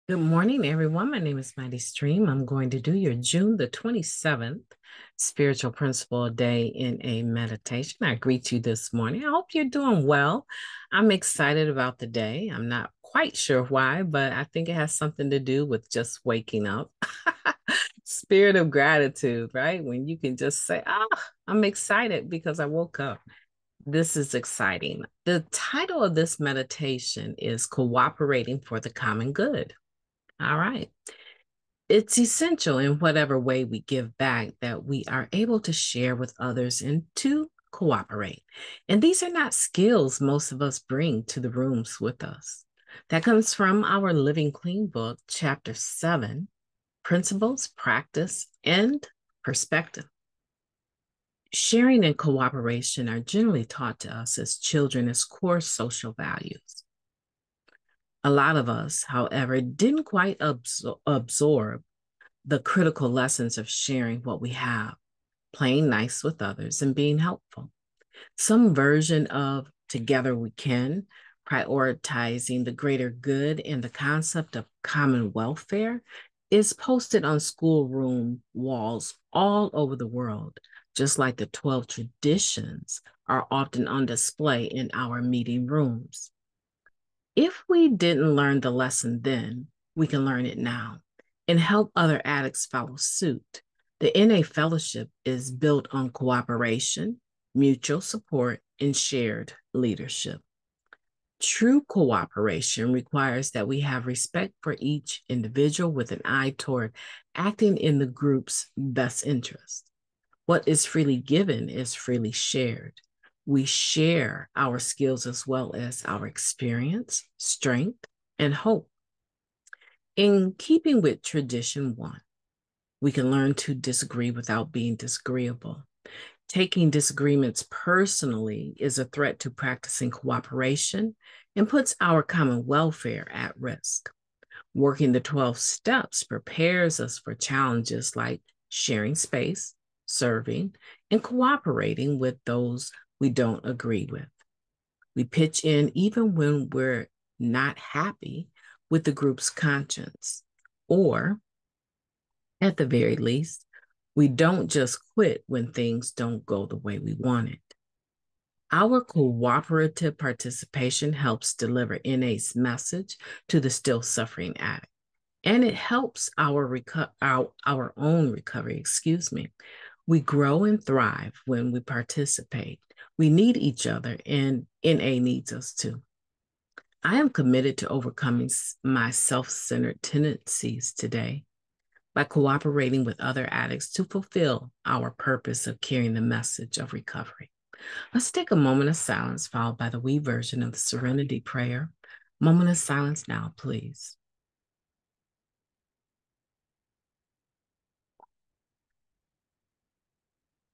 Good morning, everyone. My name is MightyStream. I'm going to do your June the 27th spiritual principle day in a meditation. I greet you this morning. I hope you're doing well. I'm excited about the day. I'm not quite sure why, but I think it has something to do with just waking up. Spirit of gratitude, right? When you can just say, I'm excited because I woke up. This is exciting. The title of this meditation is Cooperating for the Common Good. All right. It's essential in whatever way we give back that we are able to share with others and to cooperate. And these are not skills most of us bring to the rooms with us. That comes from our Living Clean book, chapter 7, Principles, Practice, and Perspective. Sharing and cooperation are generally taught to us as children as core social values. A lot of us, however, didn't quite absorb the critical lessons of sharing what we have, playing nice with others, and being helpful. Some version of together we can, prioritizing the greater good and the concept of common welfare, is posted on schoolroom walls all over the world, just like the 12 traditions are often on display in our meeting rooms. If we didn't learn the lesson then, we can learn it now and help other addicts follow suit. The NA fellowship is built on cooperation, mutual support, and shared leadership. True cooperation requires that we have respect for each individual with an eye toward acting in the group's best interest. What is freely given is freely shared. We share our skills as well as our experience, strength, and hope. In keeping with tradition one, we can learn to disagree without being disagreeable. Taking disagreements personally is a threat to practicing cooperation and puts our common welfare at risk. Working the 12 steps prepares us for challenges like sharing space, serving, and cooperating with those we don't agree with. We pitch in even when we're not happy with the group's conscience, or at the very least, we don't just quit when things don't go the way we want it. Our cooperative participation helps deliver NA's message to the still suffering addict, and it helps our own recovery, We grow and thrive when we participate. We need each other, and NA needs us too. I am committed to overcoming my self-centered tendencies today by cooperating with other addicts to fulfill our purpose of carrying the message of recovery. Let's take a moment of silence, followed by the we version of the Serenity Prayer. Moment of silence now, please.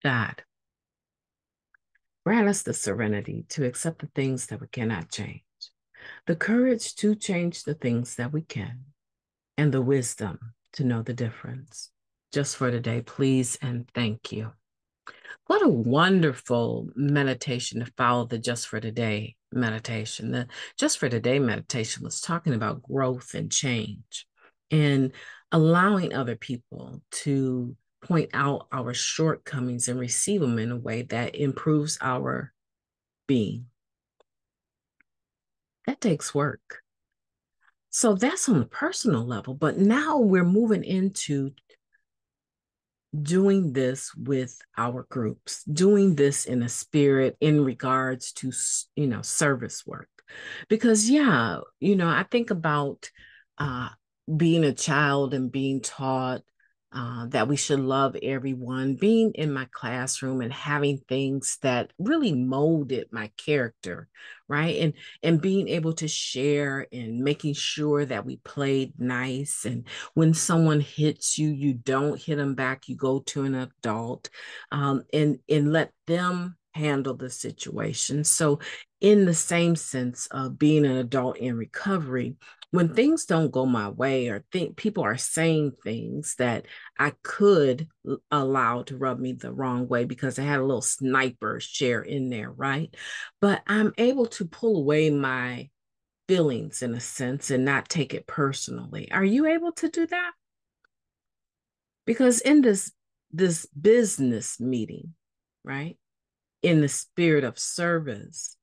God, grant us the serenity to accept the things that we cannot change, the courage to change the things that we can, and the wisdom to know the difference. Just for today, please and thank you. What a wonderful meditation to follow the Just for Today meditation. The Just for Today meditation was talking about growth and change and allowing other people to point out our shortcomings and receive them in a way that improves our being. That takes work. So that's on the personal level. But now we're moving into doing this with our groups, doing this in a spirit in regards to, service work. Because, I think about uh, being a child and being taught that we should love everyone, being in my classroom and having things that really molded my character, right? And being able to share and making sure that we played nice. And when someone hits you, you don't hit them back. You go to an adult and let them handle the situation. So in the same sense of being an adult in recovery, when things don't go my way or think people are saying things that I could allow to rub me the wrong way because I had a little sniper share in there, right? But I'm able to pull away my feelings in a sense and not take it personally. Are you able to do that? Because in this business meeting, right, in the spirit of service,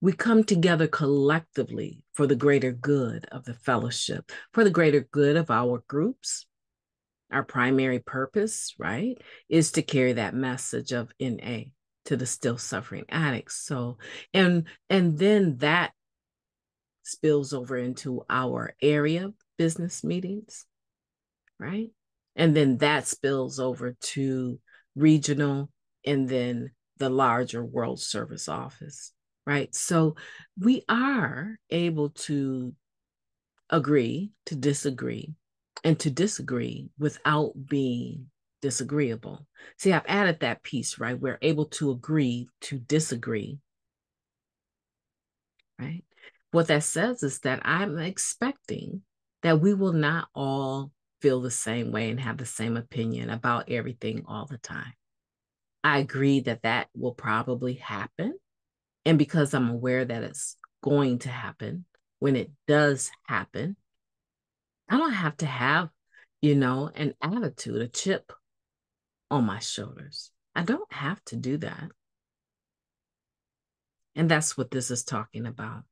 we come together collectively for the greater good of the fellowship, for the greater good of our groups. Our primary purpose, right, is to carry that message of NA to the still suffering addicts. So, and then that spills over into our area business meetings, right? And then that spills over to regional and then the larger World Service Office, right? So we are able to agree to disagree and to disagree without being disagreeable. See, I've added that piece, right? We're able to agree to disagree, right? What that says is that I'm expecting that we will not all feel the same way and have the same opinion about everything all the time. I agree that that will probably happen. And because I'm aware that it's going to happen, when it does happen, I don't have to have, an attitude, a chip on my shoulders. I don't have to do that. And that's what this is talking about.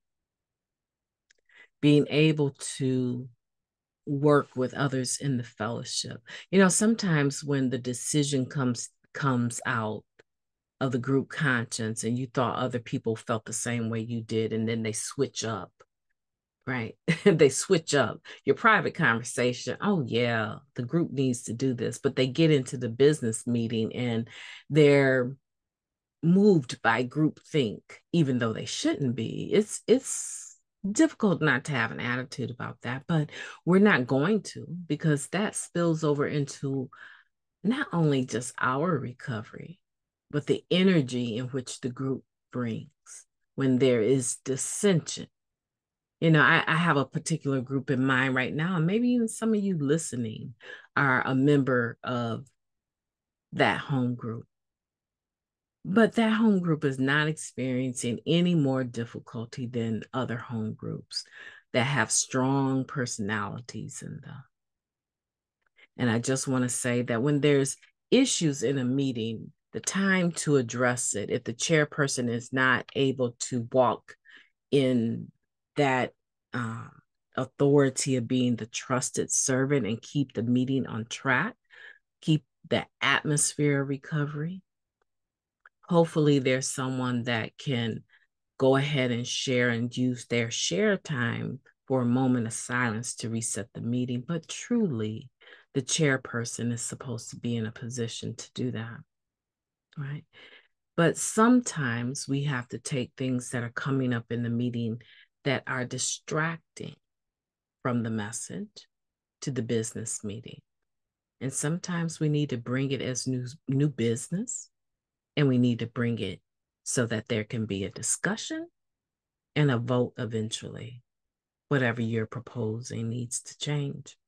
Being able to work with others in the fellowship. Sometimes when the decision comes out of the group conscience and you thought other people felt the same way you did, and then they switch up, right? They switch up your private conversation. Oh, yeah, the group needs to do this, but they get into the business meeting and they're moved by groupthink, even though they shouldn't be. It's difficult not to have an attitude about that, but we're not going to, because that spills over into not only just our recovery, but the energy in which the group brings when there is dissension. I have a particular group in mind right now, and maybe even some of you listening are a member of that home group. But that home group is not experiencing any more difficulty than other home groups that have strong personalities in them. And I just want to say that when there's issues in a meeting, the time to address it, if the chairperson is not able to walk in that authority of being the trusted servant and keep the meeting on track, keep the atmosphere of recovery, hopefully there's someone that can go ahead and share and use their share time for a moment of silence to reset the meeting. But truly, the chairperson is supposed to be in a position to do that, right? But sometimes we have to take things that are coming up in the meeting that are distracting from the message to the business meeting. And sometimes we need to bring it as new business, and we need to bring it so that there can be a discussion and a vote eventually. Whatever you're proposing needs to change.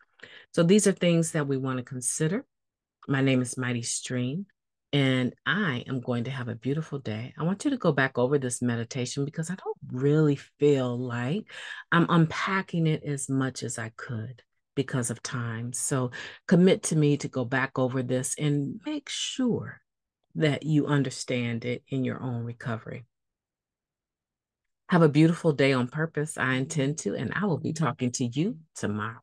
So these are things that we want to consider. My name is Mighty Stream, and I am going to have a beautiful day. I want you to go back over this meditation because I don't really feel like I'm unpacking it as much as I could because of time. So commit to me to go back over this and make sure that you understand it in your own recovery. Have a beautiful day on purpose. I intend to, and I will be talking to you tomorrow.